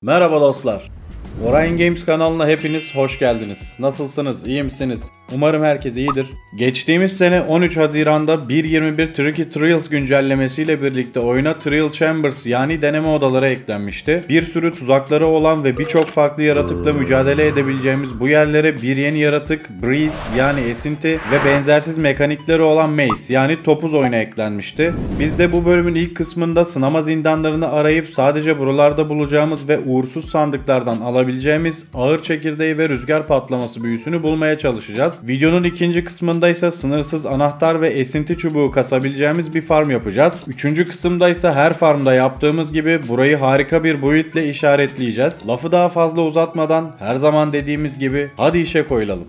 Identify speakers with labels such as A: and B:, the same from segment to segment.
A: Merhaba dostlar. Orion Games kanalına hepiniz hoş geldiniz. Nasılsınız? İyi misiniz? Umarım herkes iyidir. Geçtiğimiz sene 13 Haziran'da 1.21 Tricky Trials güncellemesiyle birlikte oyuna Trial Chambers yani deneme odaları eklenmişti. Bir sürü tuzakları olan ve birçok farklı yaratıkla mücadele edebileceğimiz bu yerlere bir yeni yaratık Breeze yani esinti ve benzersiz mekanikleri olan Maze yani topuz oyuna eklenmişti. Biz de bu bölümün ilk kısmında sınama zindanlarını arayıp sadece buralarda bulacağımız ve uğursuz sandıklardan alabileceğimiz ağır çekirdeği ve rüzgar patlaması büyüsünü bulmaya çalışacağız. Videonun ikinci kısmında ise sınırsız anahtar ve esinti çubuğu kasabileceğimiz bir farm yapacağız. Üçüncü kısımda ise her farmda yaptığımız gibi burayı harika bir build ile işaretleyeceğiz. Lafı daha fazla uzatmadan her zaman dediğimiz gibi hadi işe koyulalım.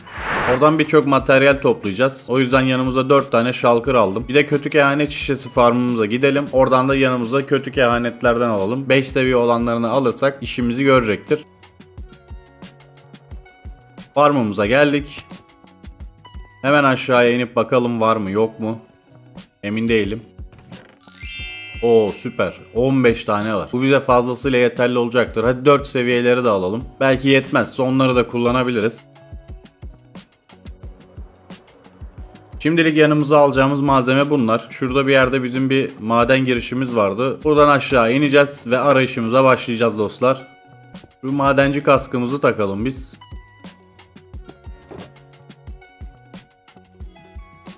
A: Oradan birçok materyal toplayacağız. O yüzden yanımıza 4 tane şalkır aldım. Bir de kötü kehanet şişesi farmımıza gidelim. Oradan da yanımıza kötü kehanetlerden alalım. 5 seviye olanlarını alırsak işimizi görecektir. Farmımıza geldik. Hemen aşağıya inip bakalım var mı yok mu? Emin değilim. Oo süper. 15 tane var. Bu bize fazlasıyla yeterli olacaktır. Hadi 4 seviyeleri de alalım. Belki yetmezse onları da kullanabiliriz. Şimdilik yanımıza alacağımız malzeme bunlar. Şurada bir yerde bizim bir maden girişimiz vardı. Buradan aşağı ineceğiz ve arayışımıza başlayacağız dostlar. Şu madenci kaskımızı takalım biz.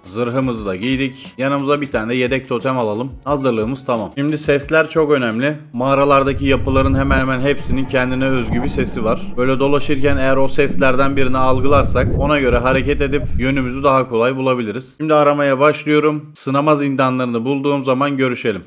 A: Zırhımızı da giydik. Yanımıza bir tane de yedek totem alalım. Hazırlığımız tamam. Şimdi sesler çok önemli. Mağaralardaki yapıların hemen hemen hepsinin kendine özgü bir sesi var. Böyle dolaşırken eğer o seslerden birini algılarsak ona göre hareket edip yönümüzü daha kolay bulabiliriz. Şimdi aramaya başlıyorum. Sınama zindanlarını bulduğum zaman görüşelim.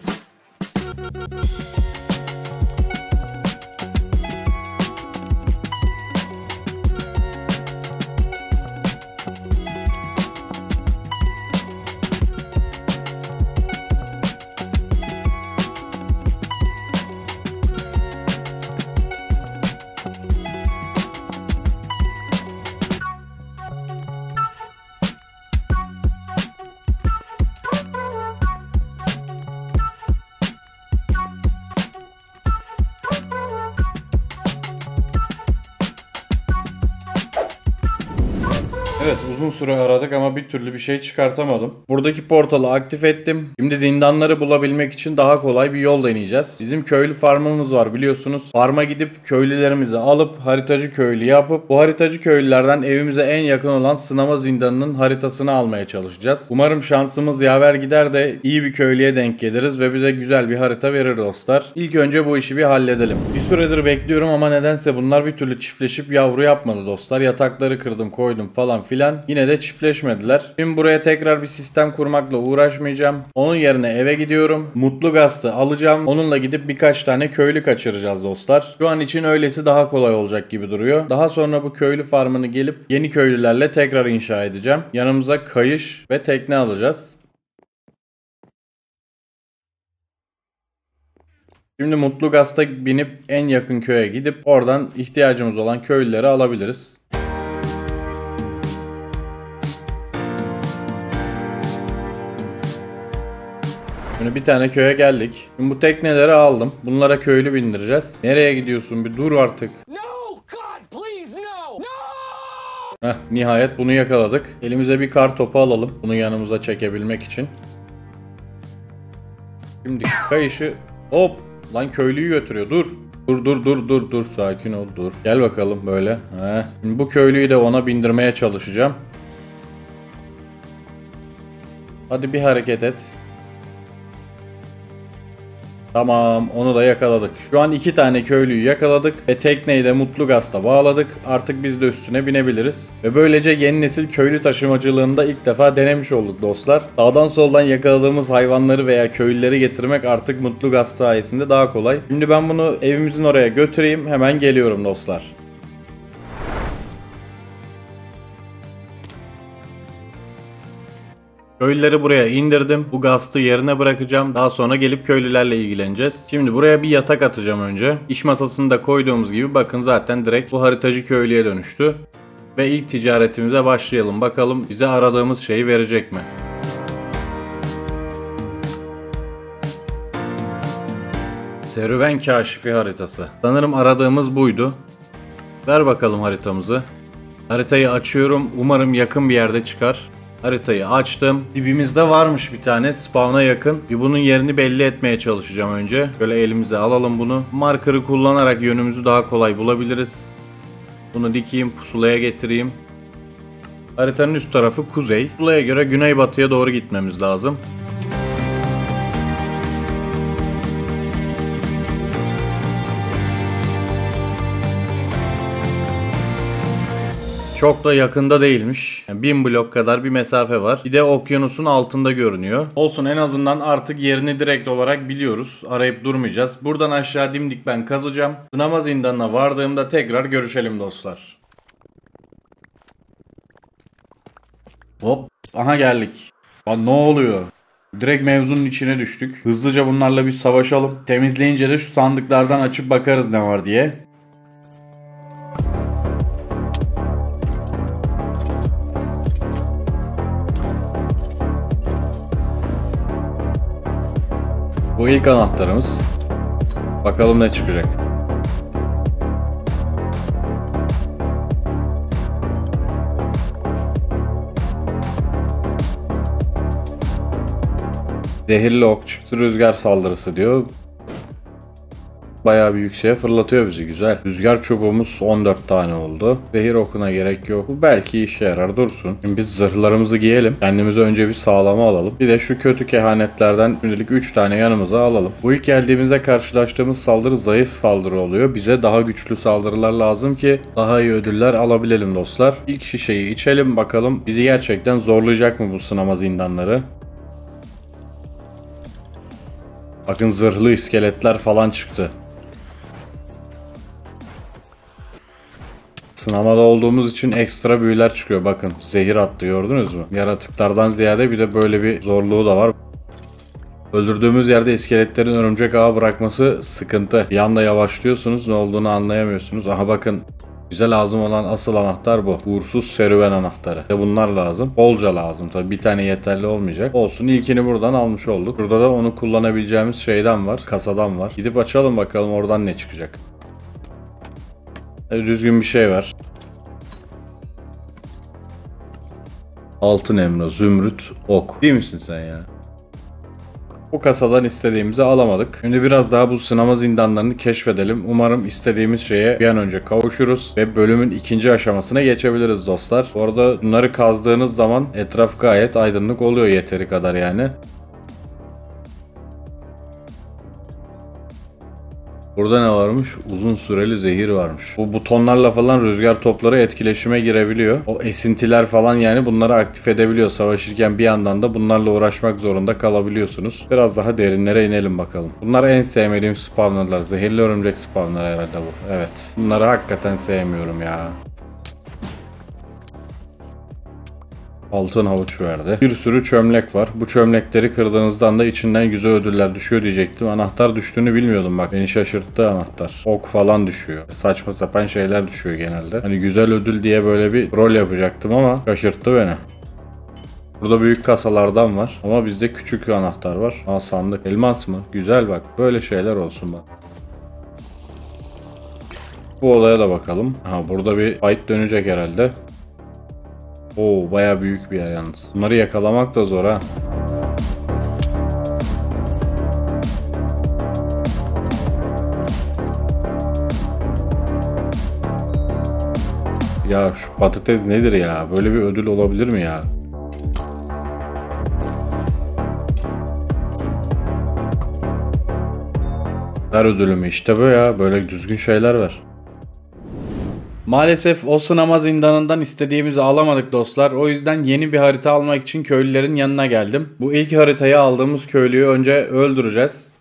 A: Evet uzun süre aradık ama bir türlü bir şey çıkartamadım. Buradaki portalı aktif ettim. Şimdi zindanları bulabilmek için daha kolay bir yol deneyeceğiz. Bizim köylü farmımız var biliyorsunuz. Farma gidip köylülerimizi alıp haritacı köylü yapıp bu haritacı köylülerden evimize en yakın olan sınama zindanının haritasını almaya çalışacağız. Umarım şansımız yaver gider de iyi bir köylüye denk geliriz ve bize güzel bir harita verir dostlar. İlk önce bu işi bir halledelim. Bir süredir bekliyorum ama nedense bunlar bir türlü çiftleşip yavru yapmadı dostlar. Yatakları kırdım koydum falan filan. Yine de çiftleşmediler. Şimdi buraya tekrar bir sistem kurmakla uğraşmayacağım. Onun yerine eve gidiyorum. Mutlu Gaz'ı alacağım. Onunla gidip birkaç tane köylü kaçıracağız dostlar. Şu an için öylesi daha kolay olacak gibi duruyor. Daha sonra bu köylü farmını gelip yeni köylülerle tekrar inşa edeceğim. Yanımıza kayış ve tekne alacağız. Şimdi Mutlu Gaz'ta binip en yakın köye gidip oradan ihtiyacımız olan köylüleri alabiliriz. Şimdi bir tane köye geldik. Şimdi bu tekneleri aldım. Bunlara köylü bindireceğiz. Nereye gidiyorsun? Bir dur artık. Heh, nihayet bunu yakaladık. Elimize bir kar topu alalım. Bunu yanımıza çekebilmek için. Şimdi kayışı... Hop! Lan köylüyü götürüyor. Dur. Dur. Sakin ol dur. Gel bakalım böyle. Heh. Şimdi bu köylüyü de ona bindirmeye çalışacağım. Hadi bir hareket et. Tamam onu da yakaladık. Şu an 2 tane köylüyü yakaladık ve tekneyi de Mutlu Gaz'da bağladık. Artık biz de üstüne binebiliriz. Ve böylece yeni nesil köylü taşımacılığında ilk defa denemiş olduk dostlar. Sağdan soldan yakaladığımız hayvanları veya köylüleri getirmek artık Mutlu Gaz sayesinde daha kolay. Şimdi ben bunu evimizin oraya götüreyim, hemen geliyorum dostlar. Köylüleri buraya indirdim. Bu gazı yerine bırakacağım. Daha sonra gelip köylülerle ilgileneceğiz. Şimdi buraya bir yatak atacağım önce. İş masasını da koyduğumuz gibi bakın zaten direkt bu haritacı köylüye dönüştü. Ve ilk ticaretimize başlayalım. Bakalım bize aradığımız şeyi verecek mi? Serüven kaşifi haritası. Sanırım aradığımız buydu. Ver bakalım haritamızı. Haritayı açıyorum. Umarım yakın bir yerde çıkar. Haritayı açtım. Dibimizde varmış bir tane spawn'a yakın. Bir bunun yerini belli etmeye çalışacağım önce. Böyle elimize alalım bunu. Marker'ı kullanarak yönümüzü daha kolay bulabiliriz. Bunu dikeyim, pusulaya getireyim. Haritanın üst tarafı kuzey. Pusulaya göre güneybatıya doğru gitmemiz lazım. Çok da yakında değilmiş. Yani 1000 blok kadar bir mesafe var. Bir de okyanusun altında görünüyor. Olsun, en azından artık yerini direkt olarak biliyoruz. Arayıp durmayacağız. Buradan aşağı dimdik ben kazacağım. Sınama zindanına vardığımda tekrar görüşelim dostlar. Hop. Aha geldik. Lan ne oluyor? Direkt mevzunun içine düştük. Hızlıca bunlarla bir savaşalım. Temizleyince de şu sandıklardan açıp bakarız ne var diye. Bu ilk anahtarımız. Bakalım ne çıkacak. Zehirli ok çıktı, rüzgar saldırısı diyor. Bayağı bir yükseğe fırlatıyor bizi, güzel. Rüzgar çubuğumuz 14 tane oldu. Zehir okuna gerek yok. Bu belki işe yarar, dursun. Şimdi biz zırhlarımızı giyelim. Kendimize önce bir sağlama alalım. Bir de şu kötü kehanetlerden şimdilik 3 tane yanımıza alalım. Bu ilk geldiğimizde karşılaştığımız saldırı zayıf saldırı oluyor. Bize daha güçlü saldırılar lazım ki daha iyi ödüller alabilelim dostlar. İlk şişeyi içelim bakalım. Bizi gerçekten zorlayacak mı bu sınama zindanları? Bakın, zırhlı iskeletler falan çıktı. Sınamada olduğumuz için ekstra büyüler çıkıyor. Bakın, zehir attı, gördünüz mü? Yaratıklardan ziyade bir de böyle bir zorluğu da var. Öldürdüğümüz yerde iskeletlerin örümcek ağı bırakması sıkıntı. Bir anda yavaşlıyorsunuz, ne olduğunu anlayamıyorsunuz. Aha bakın, bize lazım olan asıl anahtar bu. Uğursuz serüven anahtarı. Bunlar lazım. Bolca lazım. Tabii bir tane yeterli olmayacak. Olsun, ilkini buradan almış olduk. Burada da onu kullanabileceğimiz şeyden var. Kasadan var. Gidip açalım bakalım oradan ne çıkacak. Düzgün bir şey var. Altın emro, zümrüt, ok. Değil misin sen ya? Bu kasadan istediğimizi alamadık. Şimdi biraz daha bu sınama zindanlarını keşfedelim. Umarım istediğimiz şeye bir an önce kavuşuruz ve bölümün ikinci aşamasına geçebiliriz dostlar. Bu arada bunları kazdığınız zaman etraf gayet aydınlık oluyor, yeteri kadar yani. Burada ne varmış? Uzun süreli zehir varmış. Bu butonlarla falan rüzgar topları etkileşime girebiliyor. O esintiler falan, yani bunları aktif edebiliyor. Savaşırken bir yandan da bunlarla uğraşmak zorunda kalabiliyorsunuz. Biraz daha derinlere inelim bakalım. Bunlar en sevmediğim spawnerlar. Zehirli örümcek spawner herhalde bu. Evet. Bunları hakikaten sevmiyorum ya. Altın havuç verdi. Bir sürü çömlek var. Bu çömlekleri kırdığınızdan da içinden güzel ödüller düşüyor diyecektim. Anahtar düştüğünü bilmiyordum bak. Beni şaşırttı anahtar. Ok falan düşüyor. Saçma sapan şeyler düşüyor genelde. Hani güzel ödül diye böyle bir rol yapacaktım ama şaşırttı beni. Burada büyük kasalardan var. Ama bizde küçük anahtar var. Aa, sandık. Elmas mı? Güzel bak. Böyle şeyler olsun bak. Bu olaya da bakalım. Ha, burada bir fight dönecek herhalde. Oo, bayağı büyük bir yer yalnız. Bunları yakalamak da zor ha. Ya şu patates nedir ya? Böyle bir ödül olabilir mi ya? Ver ödülümü işte, böyle ya. Böyle düzgün şeyler ver. Maalesef o sınama zindanından istediğimizi alamadık dostlar. O yüzden yeni bir harita almak için köylülerin yanına geldim. Bu ilk haritayı aldığımız köylüyü önce öldüreceğiz.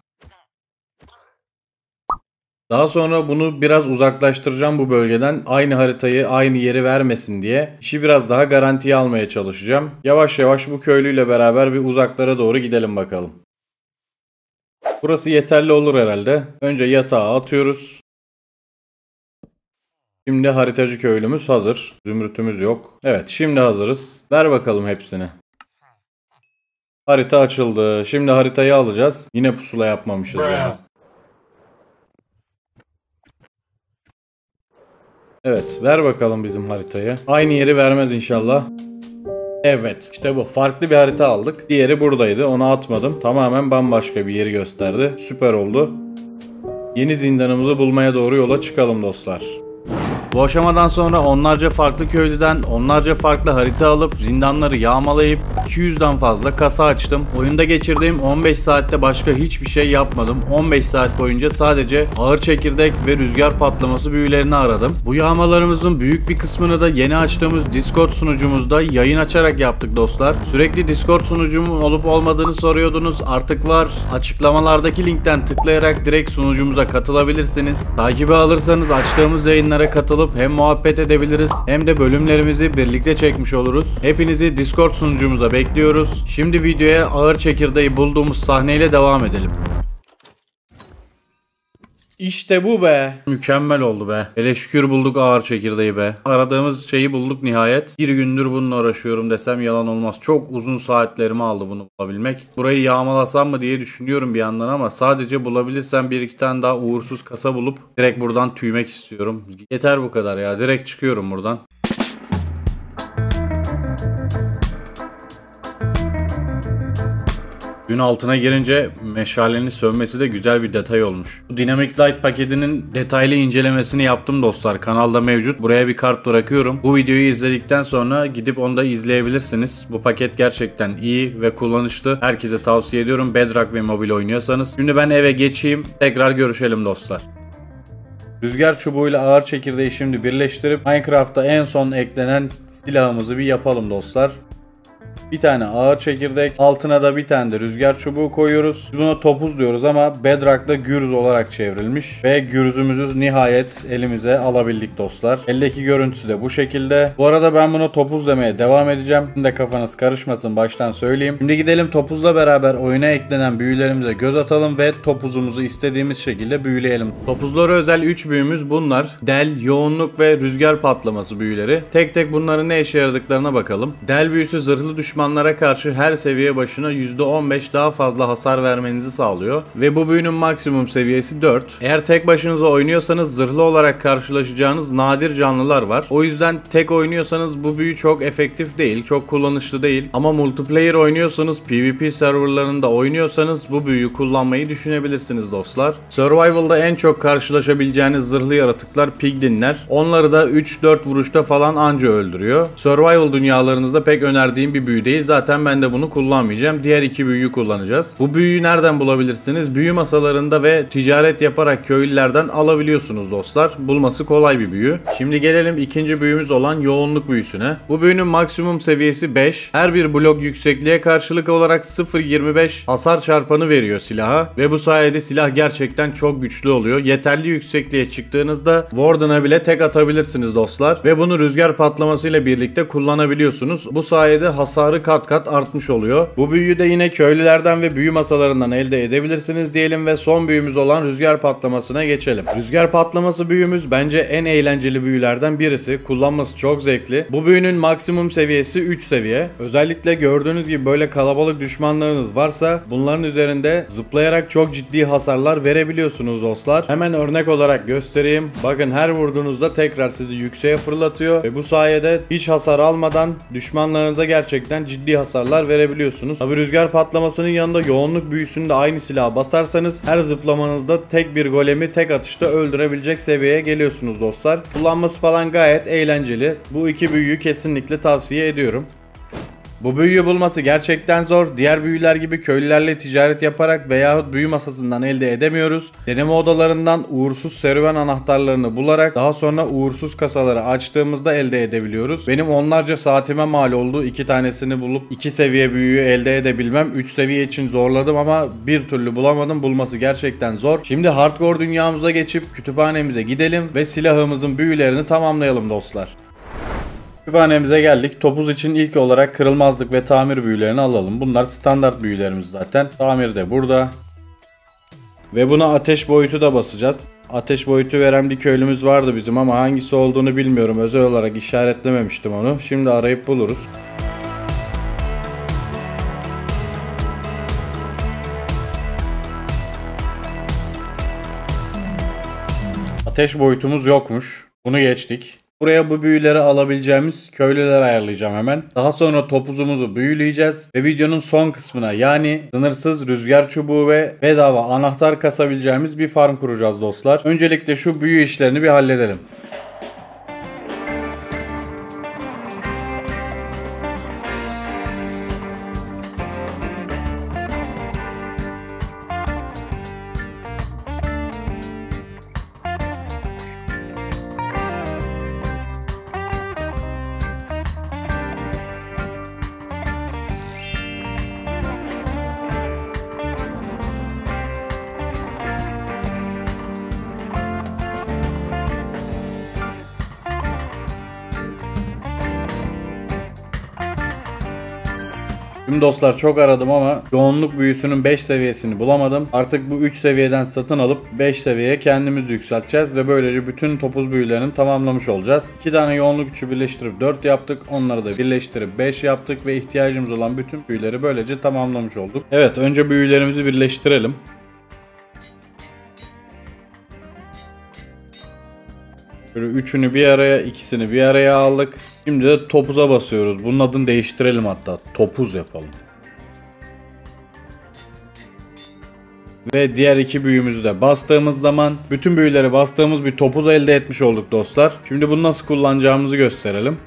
A: Daha sonra bunu biraz uzaklaştıracağım bu bölgeden. Aynı haritayı, aynı yeri vermesin diye. İşi biraz daha garantiye almaya çalışacağım. Yavaş yavaş bu köylüyle beraber bir uzaklara doğru gidelim bakalım. Burası yeterli olur herhalde. Önce yatağa atıyoruz. Şimdi haritacı köylümüz hazır. Zümrütümüz yok. Evet, şimdi hazırız. Ver bakalım hepsini. Harita açıldı. Şimdi haritayı alacağız. Yine pusula yapmamışız ya. Evet, ver bakalım bizim haritayı. Aynı yeri vermez inşallah. Evet, işte bu. Farklı bir harita aldık. Diğeri buradaydı. Onu atmadım. Tamamen bambaşka bir yeri gösterdi. Süper oldu. Yeni zindanımızı bulmaya doğru yola çıkalım dostlar. Bu aşamadan sonra onlarca farklı köylüden onlarca farklı harita alıp zindanları yağmalayıp 200'den fazla kasa açtım. Oyunda geçirdiğim 15 saatte başka hiçbir şey yapmadım. 15 saat boyunca sadece ağır çekirdek ve rüzgar patlaması büyülerini aradım. Bu yağmalarımızın büyük bir kısmını da yeni açtığımız Discord sunucumuzda yayın açarak yaptık dostlar. Sürekli Discord sunucumun olup olmadığını soruyordunuz. Artık var. Açıklamalardaki linkten tıklayarak direkt sunucumuza katılabilirsiniz. Takibe alırsanız açtığımız yayınlara katılıp hem muhabbet edebiliriz hem de bölümlerimizi birlikte çekmiş oluruz. Hepinizi Discord sunucumuza bekliyoruz. Şimdi videoya ağır çekirdeği bulduğumuz sahneyle devam edelim. İşte bu be. Mükemmel oldu be. Hele şükür bulduk ağır çekirdeği be. Aradığımız şeyi bulduk nihayet. Bir gündür bununla uğraşıyorum desem yalan olmaz. Çok uzun saatlerimi aldı bunu bulabilmek. Burayı yağmalasam mı diye düşünüyorum bir yandan ama sadece bulabilirsem bir iki tane daha uğursuz kasa bulup direkt buradan tüymek istiyorum. Yeter bu kadar ya. Direkt çıkıyorum buradan. Gün altına girince meşalenin sönmesi de güzel bir detay olmuş. Bu Dynamic Light paketinin detaylı incelemesini yaptım dostlar. Kanalda mevcut. Buraya bir kart bırakıyorum. Bu videoyu izledikten sonra gidip onu da izleyebilirsiniz. Bu paket gerçekten iyi ve kullanışlı. Herkese tavsiye ediyorum. Bedrock ve mobil oynuyorsanız. Şimdi ben eve geçeyim. Tekrar görüşelim dostlar. Rüzgar çubuğuyla ağır çekirdeği şimdi birleştirip Minecraft'ta en son eklenen silahımızı bir yapalım dostlar. Bir tane ağır çekirdek, altına da bir tane de rüzgar çubuğu koyuyoruz. Buna topuz diyoruz ama Bedrock'ta gürz olarak çevrilmiş. Ve gürzümüzü nihayet elimize alabildik dostlar. Eldeki görüntüsü de bu şekilde. Bu arada ben buna topuz demeye devam edeceğim. Şimdi de kafanız karışmasın, baştan söyleyeyim. Şimdi gidelim topuzla beraber oyuna eklenen büyülerimize göz atalım ve topuzumuzu istediğimiz şekilde büyüleyelim. Topuzlara özel 3 büyümüz bunlar. Del, yoğunluk ve rüzgar patlaması büyüleri. Tek tek bunların ne işe yaradıklarına bakalım. Del büyüsü zırhlı düşmanlara karşı her seviye başına %15 daha fazla hasar vermenizi sağlıyor. Ve bu büyünün maksimum seviyesi 4. Eğer tek başınıza oynuyorsanız zırhlı olarak karşılaşacağınız nadir canlılar var. O yüzden tek oynuyorsanız bu büyü çok efektif değil, çok kullanışlı değil. Ama multiplayer oynuyorsanız, PvP serverlarında oynuyorsanız bu büyüyü kullanmayı düşünebilirsiniz dostlar. Survival'da en çok karşılaşabileceğiniz zırhlı yaratıklar piglinler. Onları da 3-4 vuruşta falan anca öldürüyor. Survival dünyalarınızda pek önerdiğim bir büyü değil. Zaten ben de bunu kullanmayacağım. Diğer iki büyüyü kullanacağız. Bu büyüyü nereden bulabilirsiniz? Büyü masalarında ve ticaret yaparak köylülerden alabiliyorsunuz dostlar. Bulması kolay bir büyü. Şimdi gelelim ikinci büyümüz olan yoğunluk büyüsüne. Bu büyünün maksimum seviyesi 5. Her bir blok yüksekliğe karşılık olarak 0.25 hasar çarpanı veriyor silaha. Ve bu sayede silah gerçekten çok güçlü oluyor. Yeterli yüksekliğe çıktığınızda Warden'a bile tek atabilirsiniz dostlar. Ve bunu rüzgar patlamasıyla birlikte kullanabiliyorsunuz. Bu sayede hasarı kat kat artmış oluyor. Bu büyüyü de yine köylülerden ve büyü masalarından elde edebilirsiniz diyelim ve son büyümüz olan rüzgar patlamasına geçelim. Rüzgar patlaması büyümüz bence en eğlenceli büyülerden birisi. Kullanması çok zevkli. Bu büyünün maksimum seviyesi 3 seviye. Özellikle gördüğünüz gibi böyle kalabalık düşmanlarınız varsa bunların üzerinde zıplayarak çok ciddi hasarlar verebiliyorsunuz dostlar. Hemen örnek olarak göstereyim. Bakın her vurduğunuzda tekrar sizi yükseğe fırlatıyor ve bu sayede hiç hasar almadan düşmanlarınıza gerçekten ciddi hasarlar verebiliyorsunuz. Tabi rüzgar patlamasının yanında yoğunluk büyüsünü de aynı silaha basarsanız her zıplamanızda tek bir golemi tek atışta öldürebilecek seviyeye geliyorsunuz dostlar. Kullanması falan gayet eğlenceli. Bu iki büyüyü kesinlikle tavsiye ediyorum. Bu büyüyü bulması gerçekten zor. Diğer büyüler gibi köylülerle ticaret yaparak veyahut büyü masasından elde edemiyoruz. Deneme odalarından uğursuz serüven anahtarlarını bularak daha sonra uğursuz kasaları açtığımızda elde edebiliyoruz. Benim onlarca saatime mal oldu. 2 tanesini bulup 2 seviye büyüyü elde edebilmem. 3 seviye için zorladım ama bir türlü bulamadım. Bulması gerçekten zor. Şimdi hardcore dünyamıza geçip kütüphanemize gidelim ve silahımızın büyülerini tamamlayalım dostlar. Kütüphanemize geldik. Topuz için ilk olarak kırılmazlık ve tamir büyülerini alalım. Bunlar standart büyülerimiz zaten. Tamir de burada. Ve buna ateş boyutu da basacağız. Ateş boyutu veren bir köylümüz vardı bizim ama hangisi olduğunu bilmiyorum. Özel olarak işaretlememiştim onu. Şimdi arayıp buluruz. Ateş boyutumuz yokmuş. Bunu geçtik. Buraya bu büyüleri alabileceğimiz köylüler ayarlayacağım hemen. Daha sonra topuzumuzu büyüleyeceğiz ve videonun son kısmına, yani sınırsız rüzgar çubuğu ve bedava anahtar kasabileceğimiz bir farm kuracağız dostlar. Öncelikle şu büyü işlerini bir halledelim. Şimdi dostlar çok aradım ama yoğunluk büyüsünün 5 seviyesini bulamadım. Artık bu 3 seviyeden satın alıp 5 seviyeye kendimiz yükselteceğiz ve böylece bütün topuz büyülerini tamamlamış olacağız. 2 tane yoğunluk gücü birleştirip 4 yaptık. Onları da birleştirip 5 yaptık ve ihtiyacımız olan bütün büyüleri böylece tamamlamış olduk. Evet, önce büyülerimizi birleştirelim. Böyle üçünü bir araya, ikisini bir araya aldık. Şimdi de topuza basıyoruz. Bunun adını değiştirelim hatta. Topuz yapalım. Ve diğer iki büyümüzü de bastığımız zaman bütün büyüleri bastığımız bir topuz elde etmiş olduk dostlar. Şimdi bunu nasıl kullanacağımızı gösterelim.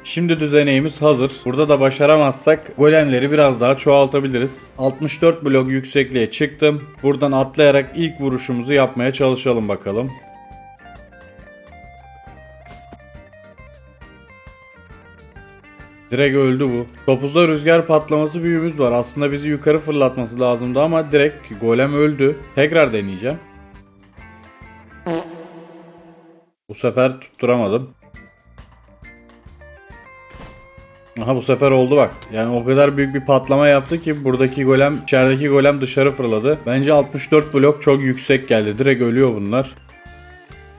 A: Şimdi düzeneğimiz hazır. Burada da başaramazsak golemleri biraz daha çoğaltabiliriz. 64 blok yüksekliğe çıktım. Buradan atlayarak ilk vuruşumuzu yapmaya çalışalım bakalım. Direkt öldü bu. Topuzda rüzgar patlaması büyümüz var. Aslında bizi yukarı fırlatması lazımdı ama direkt golem öldü. Tekrar deneyeceğim. Bu sefer tutturamadım. Aha, bu sefer oldu bak. Yani o kadar büyük bir patlama yaptı ki buradaki golem, içerideki golem dışarı fırladı. Bence 64 blok çok yüksek geldi. Direkt ölüyor bunlar.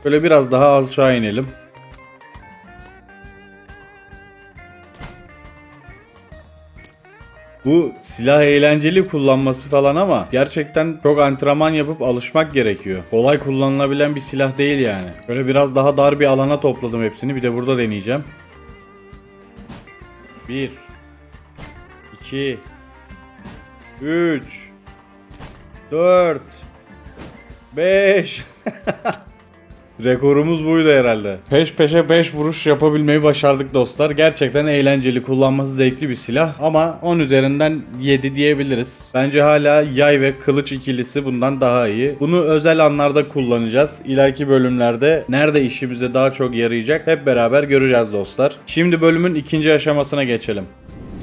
A: Böyle biraz daha alçağa inelim. Bu silah eğlenceli kullanması falan ama gerçekten çok antrenman yapıp alışmak gerekiyor. Kolay kullanılabilen bir silah değil yani. Böyle biraz daha dar bir alana topladım hepsini. Bir de burada deneyeceğim. 1 2 3 4 5 Rekorumuz buydu herhalde. Peş peşe 5 vuruş yapabilmeyi başardık dostlar. Gerçekten eğlenceli, kullanması zevkli bir silah ama 10 üzerinden 7 diyebiliriz. Bence hala yay ve kılıç ikilisi bundan daha iyi. Bunu özel anlarda kullanacağız. İleriki bölümlerde nerede işimize daha çok yarayacak hep beraber göreceğiz dostlar. Şimdi bölümün ikinci aşamasına geçelim.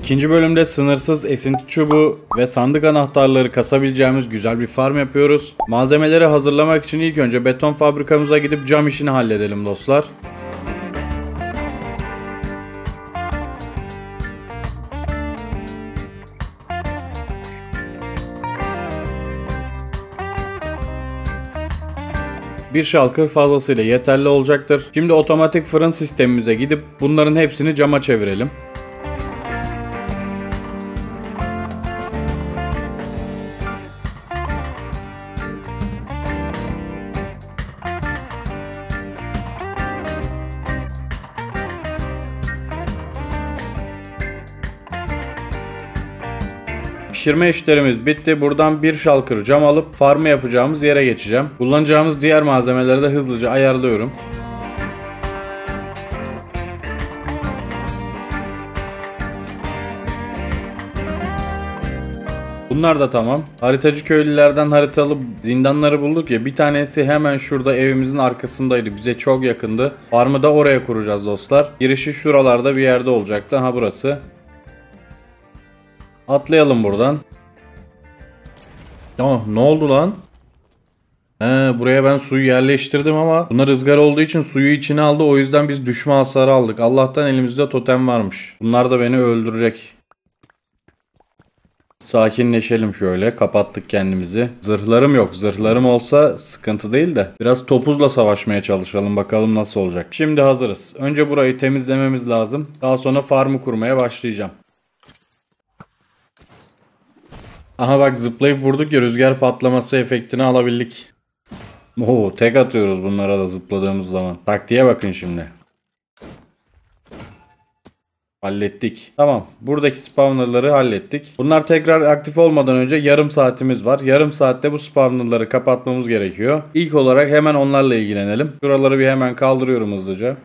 A: İkinci bölümde sınırsız esinti çubuğu ve sandık anahtarları kasabileceğimiz güzel bir farm yapıyoruz. Malzemeleri hazırlamak için ilk önce beton fabrikamıza gidip cam işini halledelim dostlar. Bir şalkır fazlasıyla yeterli olacaktır. Şimdi otomatik fırın sistemimize gidip bunların hepsini cama çevirelim. Pişirme işlerimiz bitti. Buradan bir şalkır cam alıp farmı yapacağımız yere geçeceğim. Kullanacağımız diğer malzemeleri de hızlıca ayarlıyorum. Bunlar da tamam. Haritacı köylülerden haritalı zindanları bulduk ya. Bir tanesi hemen şurada evimizin arkasındaydı. Bize çok yakındı. Farmı da oraya kuracağız dostlar. Girişi şuralarda bir yerde olacaktı. Ha, burası. Atlayalım buradan. Oh, ne oldu lan? Buraya ben suyu yerleştirdim ama bunlar ızgara olduğu için suyu içine aldı. O yüzden biz düşme hasarı aldık. Allah'tan elimizde totem varmış. Bunlar da beni öldürecek. Sakinleşelim şöyle. Kapattık kendimizi. Zırhlarım yok. Zırhlarım olsa sıkıntı değil de. Biraz topuzla savaşmaya çalışalım. Bakalım nasıl olacak. Şimdi hazırız. Önce burayı temizlememiz lazım. Daha sonra farmı kurmaya başlayacağım. Aha bak zıplayıp vurduk ya, rüzgar patlaması efektini alabildik. Oo, tek atıyoruz bunlara da zıpladığımız zaman. Taktiğe bakın şimdi. Hallettik. Tamam. Buradaki spawnerları hallettik. Bunlar tekrar aktif olmadan önce yarım saatimiz var. Yarım saatte bu spawnerları kapatmamız gerekiyor. İlk olarak hemen onlarla ilgilenelim. Şuraları bir hemen kaldırıyorum hızlıca.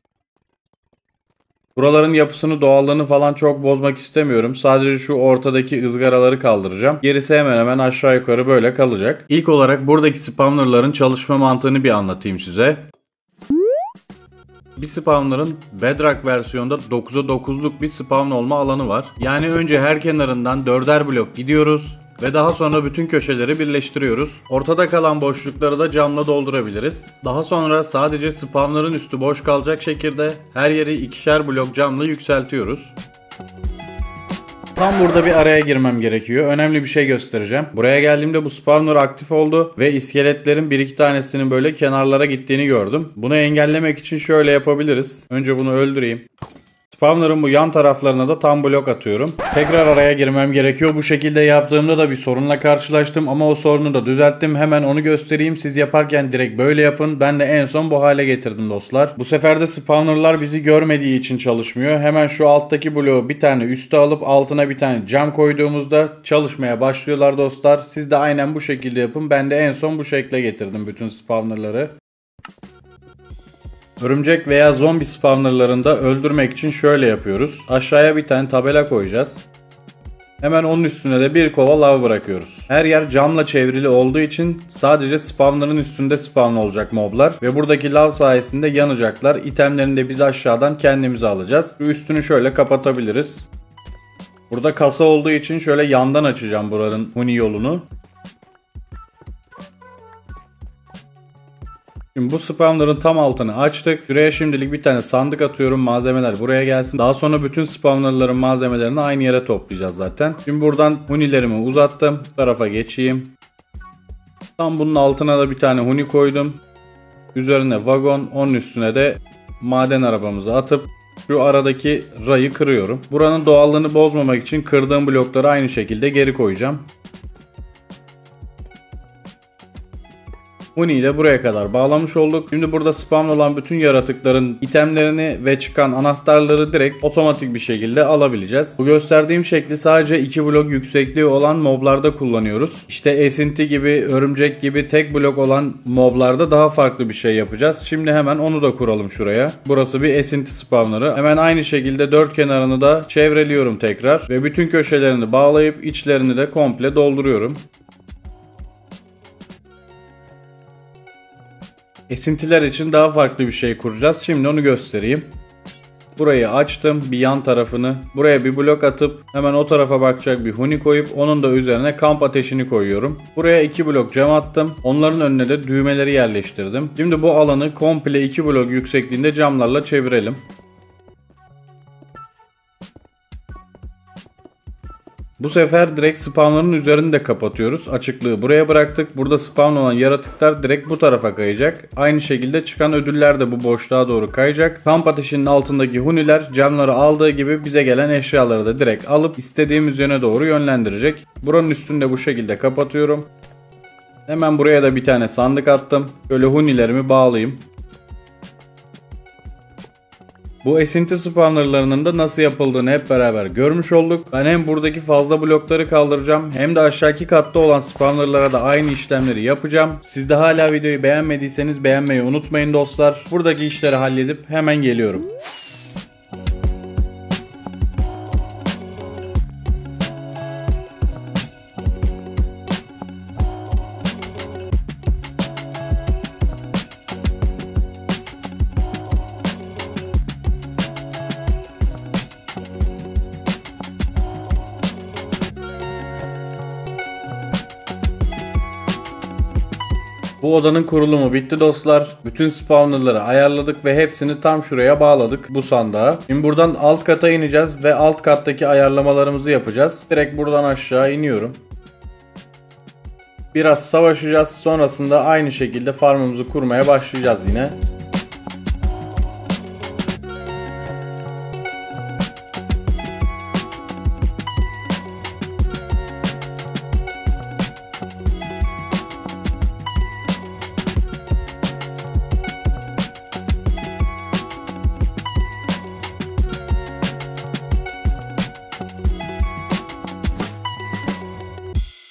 A: Buraların yapısını, doğallığını falan çok bozmak istemiyorum. Sadece şu ortadaki ızgaraları kaldıracağım. Gerisi hemen hemen aşağı yukarı böyle kalacak. İlk olarak buradaki spawnerların çalışma mantığını bir anlatayım size. Bir spawner'ın Bedrock versiyonda 9'a 9'luk bir spawn olma alanı var. Yani önce her kenarından 4'er blok gidiyoruz ve daha sonra bütün köşeleri birleştiriyoruz. Ortada kalan boşlukları da camla doldurabiliriz. Daha sonra sadece spawnların üstü boş kalacak şekilde her yeri 2'şer blok camla yükseltiyoruz. Tam burada bir araya girmem gerekiyor. Önemli bir şey göstereceğim. Buraya geldiğimde bu spawner aktif oldu ve iskeletlerin 1-2 tanesinin böyle kenarlara gittiğini gördüm. Bunu engellemek için şöyle yapabiliriz. Önce bunu öldüreyim. Spawner'ın bu yan taraflarına da tam blok atıyorum. Tekrar araya girmem gerekiyor. Bu şekilde yaptığımda da bir sorunla karşılaştım ama o sorunu da düzelttim. Hemen onu göstereyim. Siz yaparken direkt böyle yapın. Ben de en son bu hale getirdim dostlar. Bu sefer de spawner'lar bizi görmediği için çalışmıyor. Hemen şu alttaki bloğu bir tane üste alıp altına bir tane cam koyduğumuzda çalışmaya başlıyorlar dostlar. Siz de aynen bu şekilde yapın. Ben de en son bu şekle getirdim bütün spawner'ları. Örümcek veya zombi spawnerlarında öldürmek için şöyle yapıyoruz. Aşağıya bir tane tabela koyacağız. Hemen onun üstüne de bir kova lav bırakıyoruz. Her yer camla çevrili olduğu için sadece spawner'ın üstünde spawn olacak moblar. Ve buradaki lav sayesinde yanacaklar. İtemlerini de biz aşağıdan kendimize alacağız. Üstünü şöyle kapatabiliriz. Burada kasa olduğu için şöyle yandan açacağım buranın huni yolunu. Şimdi bu spawner'ın tam altını açtık. Şuraya şimdilik bir tane sandık atıyorum. Malzemeler buraya gelsin. Daha sonra bütün spawner'ların malzemelerini aynı yere toplayacağız zaten. Şimdi buradan hunilerimi uzattım. Bu tarafa geçeyim. Tam bunun altına da bir tane huni koydum. Üzerine vagon, onun üstüne de maden arabamızı atıp şu aradaki rayı kırıyorum. Buranın doğallığını bozmamak için kırdığım blokları aynı şekilde geri koyacağım. Huni ile buraya kadar bağlamış olduk. Şimdi burada spawn olan bütün yaratıkların itemlerini ve çıkan anahtarları direkt otomatik bir şekilde alabileceğiz. Bu gösterdiğim şekli sadece 2 blok yüksekliği olan moblarda kullanıyoruz. İşte esinti gibi, örümcek gibi tek blok olan moblarda daha farklı bir şey yapacağız. Şimdi hemen onu da kuralım şuraya. Burası bir esinti spawner'ı. Hemen aynı şekilde dört kenarını da çevreliyorum tekrar. Ve bütün köşelerini bağlayıp içlerini de komple dolduruyorum. Esintiler için daha farklı bir şey kuracağız. Şimdi onu göstereyim. Burayı açtım. Bir yan tarafını. Buraya bir blok atıp hemen o tarafa bakacak bir huni koyup onun da üzerine kamp ateşini koyuyorum. Buraya 2 blok cam attım. Onların önüne de düğmeleri yerleştirdim. Şimdi bu alanı komple 2 blok yüksekliğinde camlarla çevirelim. Bu sefer direkt spawnların üzerini de kapatıyoruz. Açıklığı buraya bıraktık. Burada spawn olan yaratıklar direkt bu tarafa kayacak. Aynı şekilde çıkan ödüller de bu boşluğa doğru kayacak. Kamp ateşinin altındaki huniler camları aldığı gibi bize gelen eşyaları da direkt alıp istediğimiz yöne doğru yönlendirecek. Buranın üstünü de bu şekilde kapatıyorum. Hemen buraya da bir tane sandık attım. Böyle hunilerimi bağlayayım. Bu esinti spawnerlarının da nasıl yapıldığını hep beraber görmüş olduk. Ben hem buradaki fazla blokları kaldıracağım hem de aşağıki katta olan spawnerlara da aynı işlemleri yapacağım. Siz de hala videoyu beğenmediyseniz beğenmeyi unutmayın dostlar. Buradaki işleri halledip hemen geliyorum. Bu odanın kurulumu bitti dostlar. Bütün spawnerları ayarladık ve hepsini tam şuraya bağladık bu sandığa. Şimdi buradan alt kata ineceğiz ve alt kattaki ayarlamalarımızı yapacağız. Direkt buradan aşağı iniyorum. Biraz savaşacağız. Sonrasında aynı şekilde farmımızı kurmaya başlayacağız yine.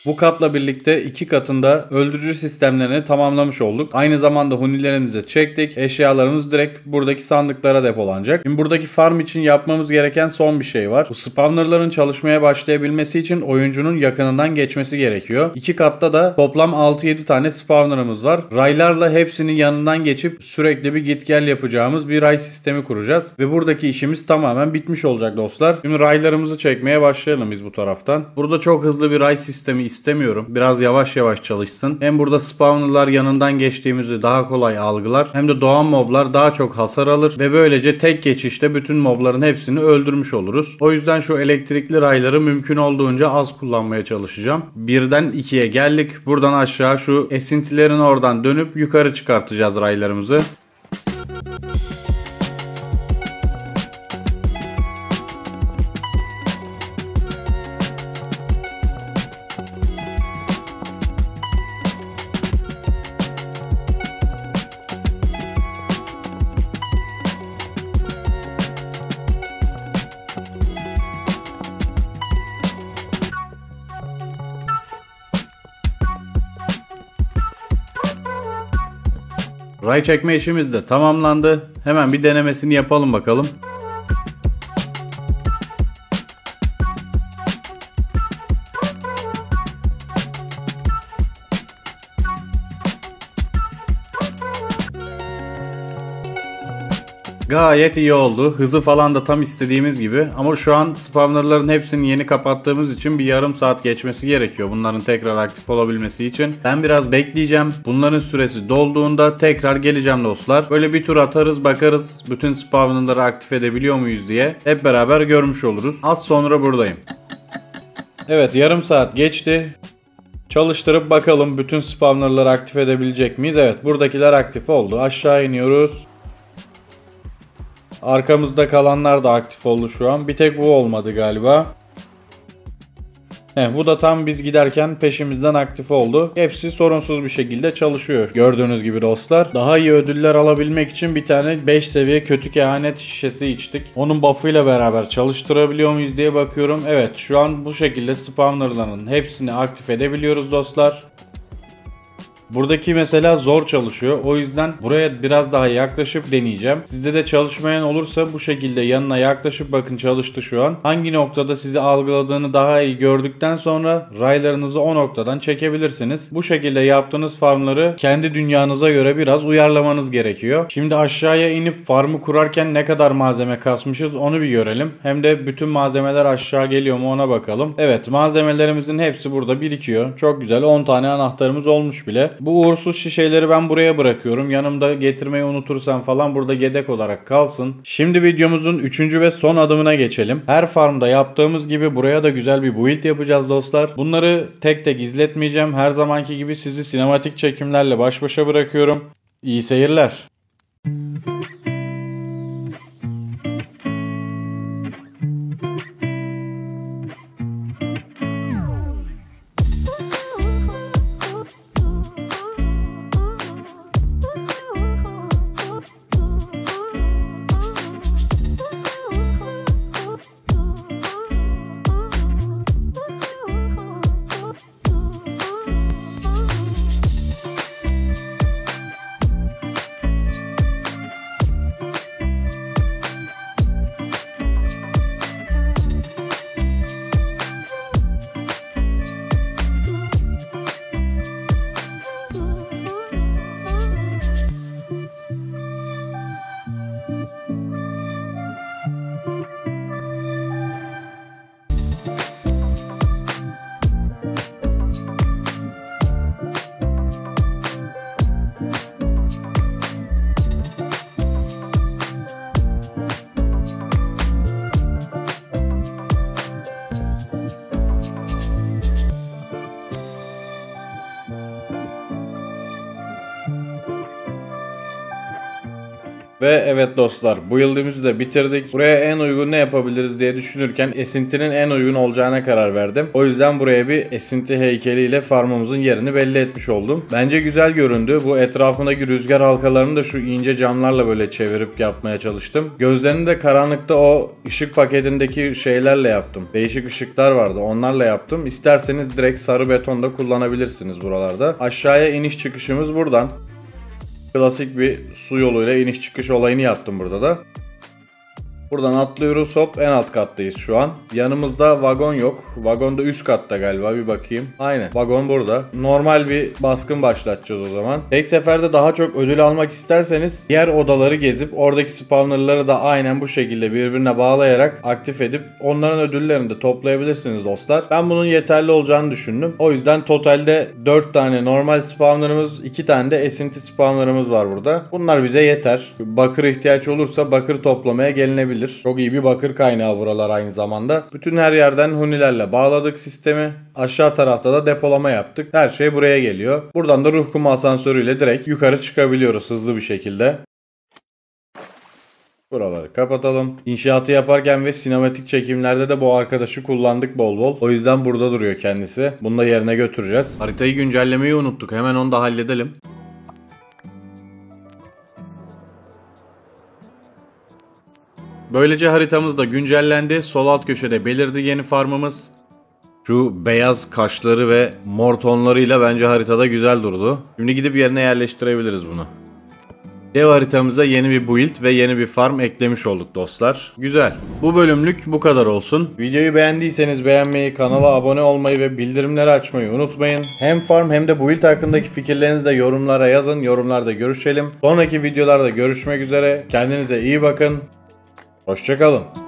A: Bu katla birlikte 2 katında öldürücü sistemlerini tamamlamış olduk. Aynı zamanda hunilerimizi çektik. Eşyalarımız direkt buradaki sandıklara depolanacak. Şimdi buradaki farm için yapmamız gereken son bir şey var. Bu spawnerların çalışmaya başlayabilmesi için oyuncunun yakınından geçmesi gerekiyor. 2 katta da toplam 6-7 tane spawnerımız var. Raylarla hepsinin yanından geçip sürekli bir git gel yapacağımız bir ray sistemi kuracağız. Ve buradaki işimiz tamamen bitmiş olacak dostlar. Şimdi raylarımızı çekmeye başlayalım biz bu taraftan. Burada çok hızlı bir ray sistemi istemiyorum. Biraz yavaş yavaş çalışsın. Hem burada spawnerlar yanından geçtiğimizi daha kolay algılar. Hem de doğan moblar daha çok hasar alır. Ve böylece tek geçişte bütün mobların hepsini öldürmüş oluruz. O yüzden şu elektrikli rayları mümkün olduğunca az kullanmaya çalışacağım. 1'den 2'ye geldik. Buradan aşağı şu esintilerin oradan dönüp yukarı çıkartacağız raylarımızı. Ray çekme işimiz de tamamlandı. Hemen bir denemesini yapalım bakalım. Gayet iyi oldu. Hızı falan da tam istediğimiz gibi. Ama şu an spawnerların hepsini yeni kapattığımız için bir yarım saat geçmesi gerekiyor. Bunların tekrar aktif olabilmesi için. Ben biraz bekleyeceğim. Bunların süresi dolduğunda tekrar geleceğim dostlar. Böyle bir tur atarız bakarız bütün spawnerları aktif edebiliyor muyuz diye. Hep beraber görmüş oluruz. Az sonra buradayım. Evet, yarım saat geçti. Çalıştırıp bakalım bütün spawnerları aktif edebilecek miyiz? Evet, buradakiler aktif oldu. Aşağı iniyoruz. Arkamızda kalanlar da aktif oldu şu an. Bir tek bu olmadı galiba. Bu da tam biz giderken peşimizden aktif oldu. Hepsi sorunsuz bir şekilde çalışıyor. Gördüğünüz gibi dostlar. Daha iyi ödüller alabilmek için bir tane 5 seviye kötü kehanet şişesi içtik. Onun buff'ıyla beraber çalıştırabiliyor muyuz diye bakıyorum. Evet, şu an bu şekilde spawnerların hepsini aktif edebiliyoruz dostlar. Buradaki mesela zor çalışıyor. O yüzden buraya biraz daha yaklaşıp deneyeceğim. Sizde de çalışmayan olursa bu şekilde yanına yaklaşıp bakın çalıştı şu an. Hangi noktada sizi algıladığını daha iyi gördükten sonra raylarınızı o noktadan çekebilirsiniz. Bu şekilde yaptığınız farmları kendi dünyanıza göre biraz uyarlamanız gerekiyor. Şimdi aşağıya inip farmı kurarken ne kadar malzeme kasmışız onu bir görelim. Hem de bütün malzemeler aşağı geliyor mu ona bakalım. Evet, malzemelerimizin hepsi burada birikiyor. Çok güzel, 10 tane anahtarımız olmuş bile. Bu uğursuz şişeleri ben buraya bırakıyorum. Yanımda getirmeyi unutursam falan burada yedek olarak kalsın. Şimdi videomuzun 3. ve son adımına geçelim. Her farmda yaptığımız gibi buraya da güzel bir build yapacağız dostlar. Bunları tek tek izletmeyeceğim. Her zamanki gibi sizi sinematik çekimlerle baş başa bırakıyorum. İyi seyirler. Ve evet dostlar, bu yıldızımızı da bitirdik. Buraya en uygun ne yapabiliriz diye düşünürken esintinin en uygun olacağına karar verdim. O yüzden buraya bir esinti heykeliyle farmımızın yerini belli etmiş oldum. Bence güzel göründü. Bu etrafındaki rüzgar halkalarını da şu ince camlarla böyle çevirip yapmaya çalıştım. Gözlerini de karanlıkta o ışık paketindeki şeylerle yaptım. Değişik ışıklar vardı, onlarla yaptım. İsterseniz direkt sarı beton da kullanabilirsiniz buralarda. Aşağıya iniş çıkışımız buradan. Klasik bir su yoluyla iniş çıkış olayını yaptım burada da. Buradan atlıyoruz, hop en alt kattayız şu an. Yanımızda vagon yok. Vagon da üst katta galiba, bir bakayım. Aynen, vagon burada. Normal bir baskın başlatacağız o zaman. Tek seferde daha çok ödül almak isterseniz diğer odaları gezip oradaki spawnerları da aynen bu şekilde birbirine bağlayarak aktif edip onların ödüllerini de toplayabilirsiniz dostlar. Ben bunun yeterli olacağını düşündüm. O yüzden totalde 4 tane normal spawnerımız, 2 tane de esinti spawnerımız var burada. Bunlar bize yeter. Bakır ihtiyaç olursa bakır toplamaya gelinebilir. Çok iyi bir bakır kaynağı buralar aynı zamanda. Bütün her yerden hunilerle bağladık sistemi. Aşağı tarafta da depolama yaptık. Her şey buraya geliyor. Buradan da ruh kumu asansörüyle direkt yukarı çıkabiliyoruz hızlı bir şekilde. Buraları kapatalım. İnşaatı yaparken ve sinematik çekimlerde de bu arkadaşı kullandık bol bol. O yüzden burada duruyor kendisi. Bunu da yerine götüreceğiz. Haritayı güncellemeyi unuttuk. Hemen onu da halledelim. Böylece haritamız da güncellendi. Sol alt köşede belirdi yeni farmımız. Şu beyaz kaşları ve mor tonlarıyla bence haritada güzel durdu. Şimdi gidip yerine yerleştirebiliriz bunu. Dev haritamıza yeni bir build ve yeni bir farm eklemiş olduk dostlar. Güzel. Bu bölümlük bu kadar olsun. Videoyu beğendiyseniz beğenmeyi, kanala abone olmayı ve bildirimleri açmayı unutmayın. Hem farm hem de build hakkındaki fikirlerinizi de yorumlara yazın. Yorumlarda görüşelim. Sonraki videolarda görüşmek üzere. Kendinize iyi bakın. Hoşça kalın.